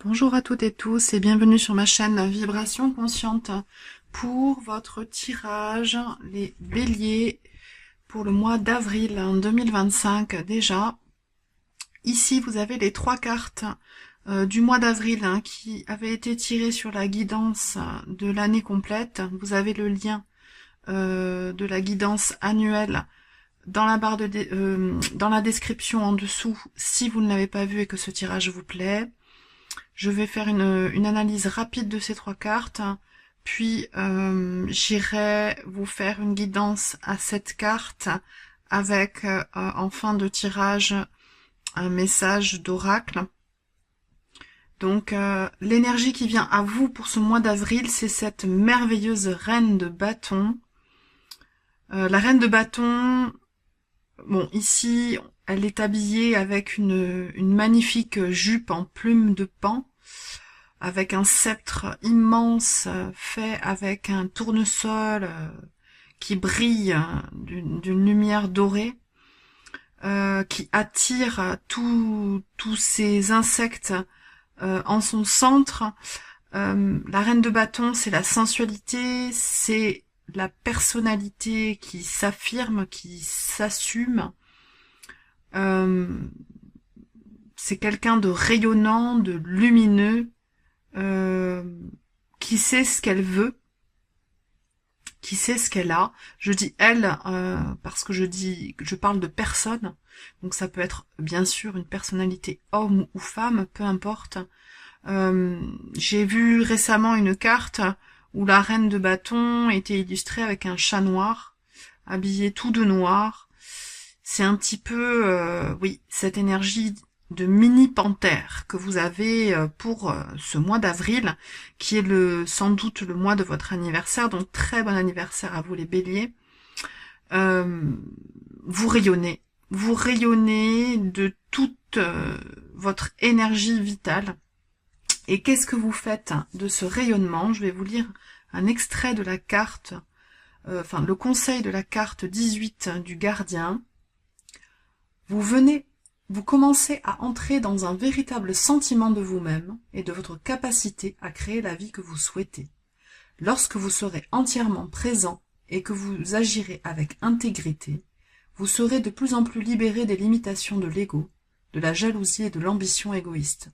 Bonjour à toutes et tous et bienvenue sur ma chaîne Vibration Consciente pour votre tirage, les béliers, pour le mois d'avril 2025 déjà. Ici, vous avez les 3 cartes du mois d'avril qui avaient été tirées sur la guidance de l'année complète. Vous avez le lien de la guidance annuelle dans la barre dans la description en dessous si vous ne l'avez pas vu et que ce tirage vous plaît. Je vais faire une analyse rapide de ces 3 cartes, puis j'irai vous faire une guidance à cette carte avec en fin de tirage un message d'oracle. Donc l'énergie qui vient à vous pour ce mois d'avril, c'est cette merveilleuse reine de bâton. La reine de bâton, bon ici elle est habillée avec une magnifique jupe en plume de paon, avec un sceptre immense fait avec un tournesol qui brille d'une lumière dorée, qui attire tous ces insectes en son centre. La reine de bâton, c'est la sensualité, c'est la personnalité qui s'affirme, qui s'assume. C'est quelqu'un de rayonnant, de lumineux, qui sait ce qu'elle veut, qui sait ce qu'elle a. Je dis elle parce que je parle de personne, donc ça peut être bien sûr une personnalité homme ou femme, peu importe. J'ai vu récemment une carte où la reine de bâton était illustrée avec un chat noir, habillé tout de noir. C'est un petit peu, oui, cette énergie de mini panthère que vous avez pour ce mois d'avril, qui est sans doute le mois de votre anniversaire, donc très bon anniversaire à vous les béliers. Vous rayonnez de toute votre énergie vitale. Et qu'est-ce que vous faites de ce rayonnement? Je vais vous lire un extrait de la carte, le conseil de la carte 18 du gardien. Vous commencez à entrer dans un véritable sentiment de vous-même et de votre capacité à créer la vie que vous souhaitez. Lorsque vous serez entièrement présent et que vous agirez avec intégrité, vous serez de plus en plus libéré des limitations de l'ego, de la jalousie et de l'ambition égoïste.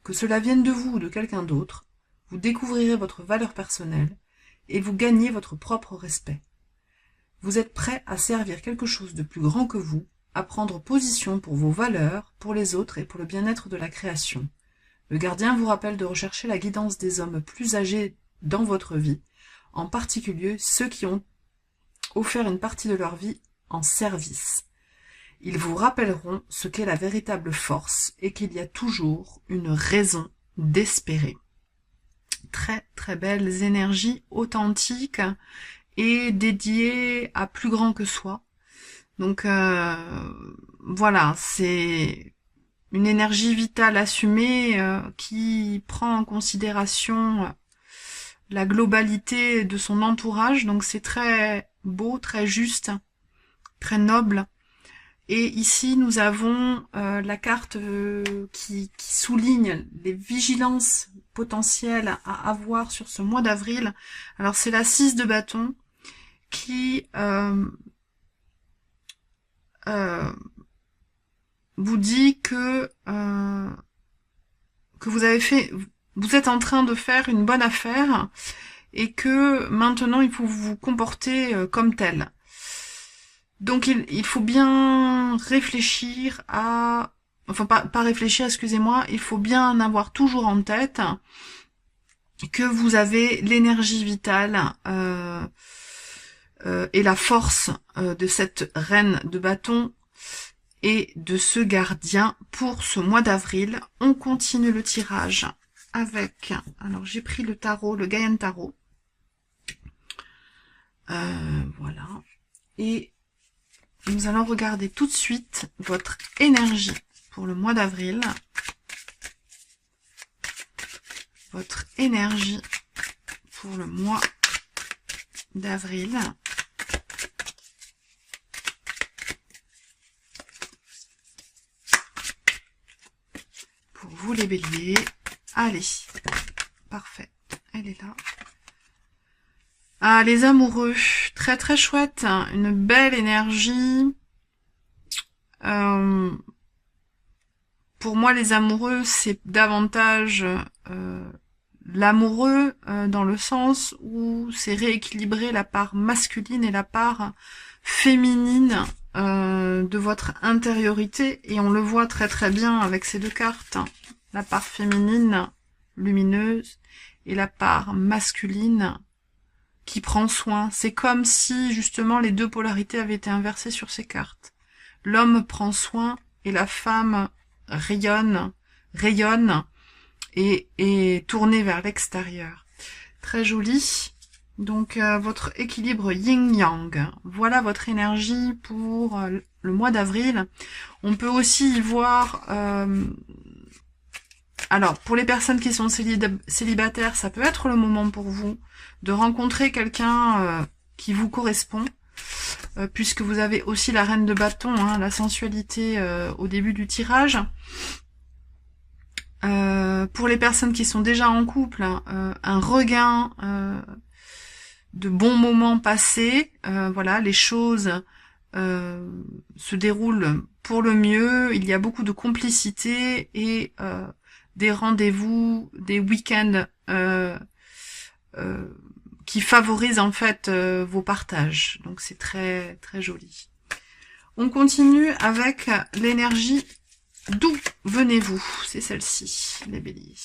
Que cela vienne de vous ou de quelqu'un d'autre, vous découvrirez votre valeur personnelle et vous gagnez votre propre respect. Vous êtes prêt à servir quelque chose de plus grand que vous, à prendre position pour vos valeurs, pour les autres et pour le bien-être de la création. Le gardien vous rappelle de rechercher la guidance des hommes plus âgés dans votre vie, en particulier ceux qui ont offert une partie de leur vie en service. Ils vous rappelleront ce qu'est la véritable force et qu'il y a toujours une raison d'espérer. Très très belles énergies authentiques et dédiées à plus grand que soi. Donc voilà, c'est une énergie vitale assumée qui prend en considération la globalité de son entourage. Donc c'est très beau, très juste, très noble. Et ici, nous avons la carte qui souligne les vigilances potentielles à avoir sur ce mois d'avril. Alors, c'est la 6 de bâton qui vous dit que vous êtes en train de faire une bonne affaire et que maintenant, il faut vous comporter comme tel. Donc il faut bien réfléchir à... Enfin, pas réfléchir, excusez-moi, il faut bien avoir toujours en tête que vous avez l'énergie vitale et la force de cette reine de bâton et de ce gardien pour ce mois d'avril. On continue le tirage avec... Alors, j'ai pris le tarot, le Gaian Tarot. Voilà. Et... nous allons regarder tout de suite votre énergie pour le mois d'avril. Votre énergie pour le mois d'avril. Pour vous les béliers. Allez, parfait, elle est là. Ah, les amoureux, très très chouette, hein. Une belle énergie. Pour moi, les amoureux, c'est davantage l'amoureux dans le sens où c'est rééquilibrer la part masculine et la part féminine de votre intériorité, et on le voit très très bien avec ces deux cartes, la part féminine lumineuse et la part masculine qui prend soin. C'est comme si justement les deux polarités avaient été inversées sur ces cartes. L'homme prend soin et la femme rayonne et est tournée vers l'extérieur. Très joli. Donc votre équilibre yin-yang. Voilà votre énergie pour le mois d'avril. On peut aussi y voir... alors, pour les personnes qui sont célibataires, ça peut être le moment pour vous de rencontrer quelqu'un qui vous correspond, puisque vous avez aussi la reine de bâton, hein, la sensualité au début du tirage. Pour les personnes qui sont déjà en couple, un regain de bons moments passés. Voilà, les choses se déroulent pour le mieux. Il y a beaucoup de complicité et des rendez-vous, des week-ends qui favorisent en fait vos partages. Donc c'est très très joli. On continue avec l'énergie d'où venez-vous. C'est celle-ci, les béliers.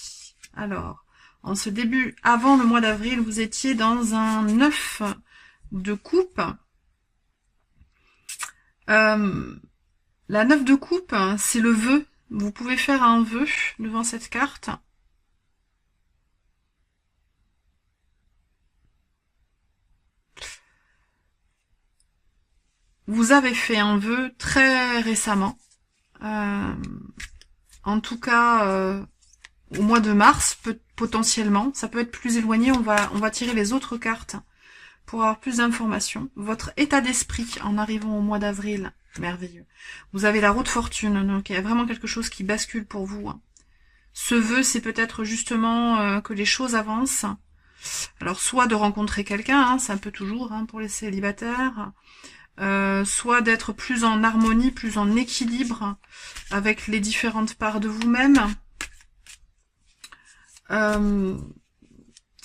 Alors, en ce début, avant le mois d'avril, vous étiez dans un 9 de coupe. La 9 de coupe, c'est le vœu. Vous pouvez faire un vœu devant cette carte. Vous avez fait un vœu très récemment. En tout cas, au mois de mars, potentiellement. Ça peut être plus éloigné. On va tirer les autres cartes pour avoir plus d'informations. Votre état d'esprit en arrivant au mois d'avril, merveilleux. Vous avez la roue de fortune, donc il y a vraiment quelque chose qui bascule pour vous. Ce vœu, c'est peut-être justement que les choses avancent. Alors, soit de rencontrer quelqu'un, hein, ça peut toujours hein, pour les célibataires, soit d'être plus en harmonie, plus en équilibre avec les différentes parts de vous-même.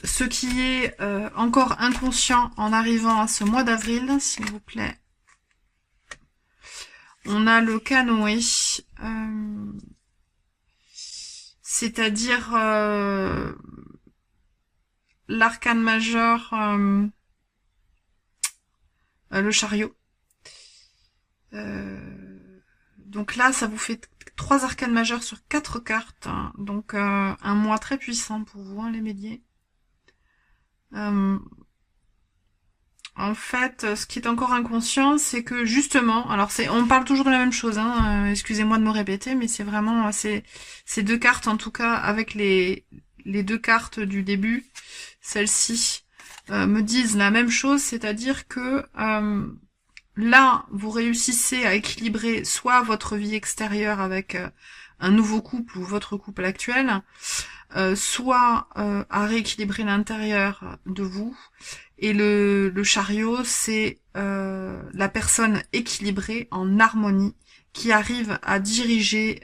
Ce qui est encore inconscient en arrivant à ce mois d'avril, s'il vous plaît. On a le canoë, c'est-à-dire l'arcane majeur, le chariot. Donc là, ça vous fait 3 arcanes majeures sur 4 cartes, hein. Donc un mois très puissant pour vous, hein, les béliers. En fait, ce qui est encore inconscient, c'est que justement, alors on parle toujours de la même chose, hein, excusez-moi de me répéter, mais c'est vraiment ces deux cartes, en tout cas avec les deux cartes du début, celles-ci me disent la même chose, c'est-à-dire que là, vous réussissez à équilibrer soit votre vie extérieure avec un nouveau couple ou votre couple actuel, soit à rééquilibrer l'intérieur de vous. Et le chariot, c'est la personne équilibrée, en harmonie, qui arrive à diriger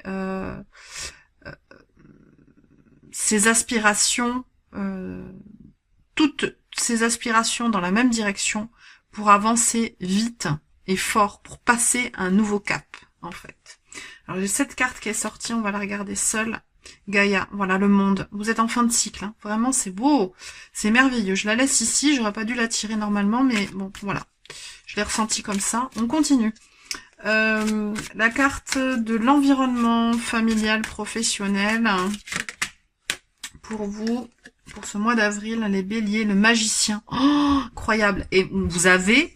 ses aspirations, toutes ses aspirations dans la même direction, pour avancer vite et fort, pour passer un nouveau cap, en fait. Alors j'ai cette carte qui est sortie, on va la regarder seule. Gaïa, voilà le monde. Vous êtes en fin de cycle, hein. Vraiment c'est beau, c'est merveilleux. Je la laisse ici, j'aurais pas dû la tirer normalement, mais bon, voilà. Je l'ai ressenti comme ça. On continue. La carte de l'environnement familial, professionnel. Pour vous, pour ce mois d'avril, les béliers, le magicien. Oh, incroyable. Et vous avez,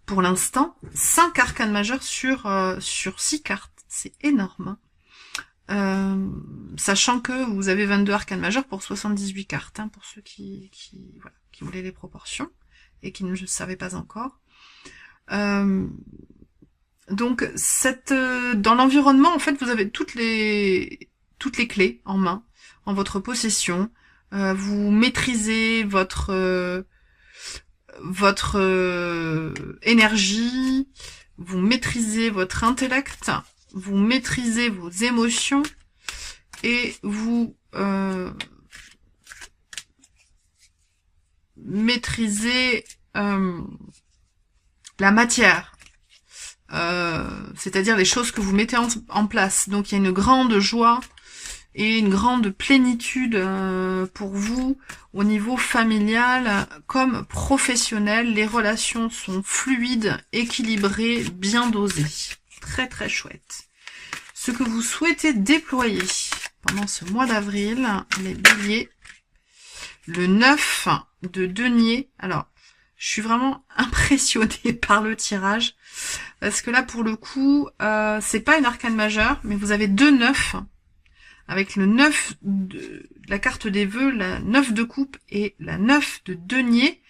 pour l'instant, 5 arcanes majeures sur 6 cartes. C'est énorme. Sachant que vous avez 22 arcanes majeures pour 78 cartes, hein, pour ceux qui voulaient les proportions et qui ne le savaient pas encore. Donc dans l'environnement, en fait, vous avez toutes les clés en main. en votre possession. Vous maîtrisez votre énergie, vous maîtrisez votre intellect, vous maîtrisez vos émotions et vous maîtrisez la matière, c'est-à-dire les choses que vous mettez en place. Donc il y a une grande joie et une grande plénitude pour vous au niveau familial comme professionnel. Les relations sont fluides, équilibrées, bien dosées. Très très chouette. Ce que vous souhaitez déployer pendant ce mois d'avril, les béliers, le 9 de denier. Alors, je suis vraiment impressionnée par le tirage, parce que là, pour le coup, c'est pas une arcane majeure, mais vous avez 2 9, avec le 9 de la carte des vœux, la 9 de coupe et la 9 de denier,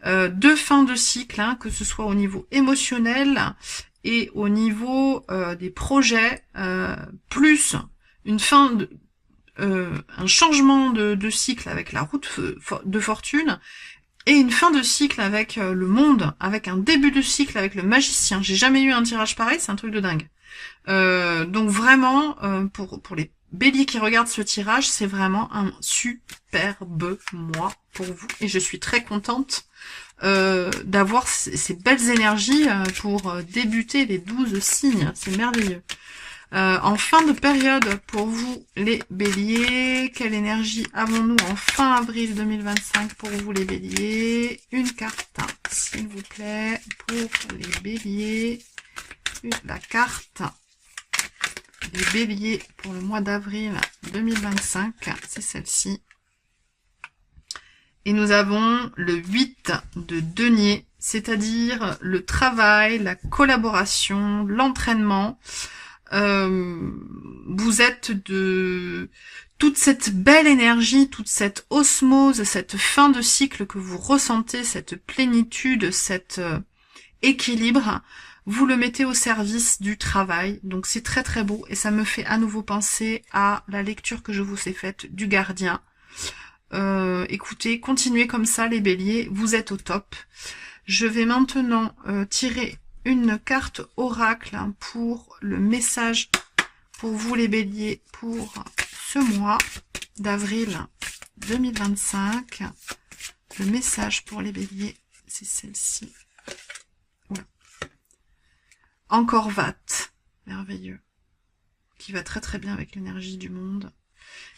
2 fins de cycle, hein, que ce soit au niveau émotionnel et au niveau des projets, plus une fin de un changement de cycle avec la route de fortune et une fin de cycle avec le monde, avec un début de cycle avec le magicien. J'ai jamais eu un tirage pareil, c'est un truc de dingue. Donc vraiment, pour les béliers qui regardent ce tirage, c'est vraiment un superbe mois pour vous. Et je suis très contente d'avoir ces belles énergies pour débuter les 12 signes. C'est merveilleux. En fin de période pour vous les béliers, quelle énergie avons-nous en fin avril 2025 pour vous les béliers? Une carte, s'il vous plaît, pour les béliers. La carte des béliers pour le mois d'avril 2025, c'est celle-ci. Et nous avons le 8 de denier, c'est-à-dire le travail, la collaboration, l'entraînement. Vous êtes de toute cette belle énergie, toute cette osmose, cette fin de cycle que vous ressentez, cette plénitude, cet équilibre, vous le mettez au service du travail. Donc c'est très très beau et ça me fait à nouveau penser à la lecture que je vous ai faite du gardien. Écoutez, continuez comme ça les béliers, vous êtes au top. Je vais maintenant tirer une carte oracle pour le message pour vous les béliers pour ce mois d'avril 2025. Le message pour les béliers, c'est celle-ci. Oula. Encore Vat, merveilleux, qui va très très bien avec l'énergie du monde.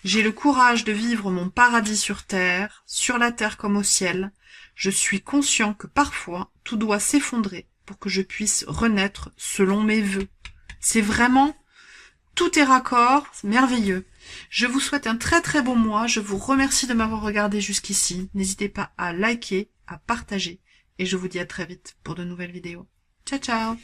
J'ai le courage de vivre mon paradis sur la terre comme au ciel. Je suis conscient que parfois tout doit s'effondrer pour que je puisse renaître selon mes vœux. C'est vraiment, tout est raccord, c'est merveilleux. Je vous souhaite un très très bon mois, je vous remercie de m'avoir regardé jusqu'ici. N'hésitez pas à liker, à partager, et je vous dis à très vite pour de nouvelles vidéos. Ciao ciao!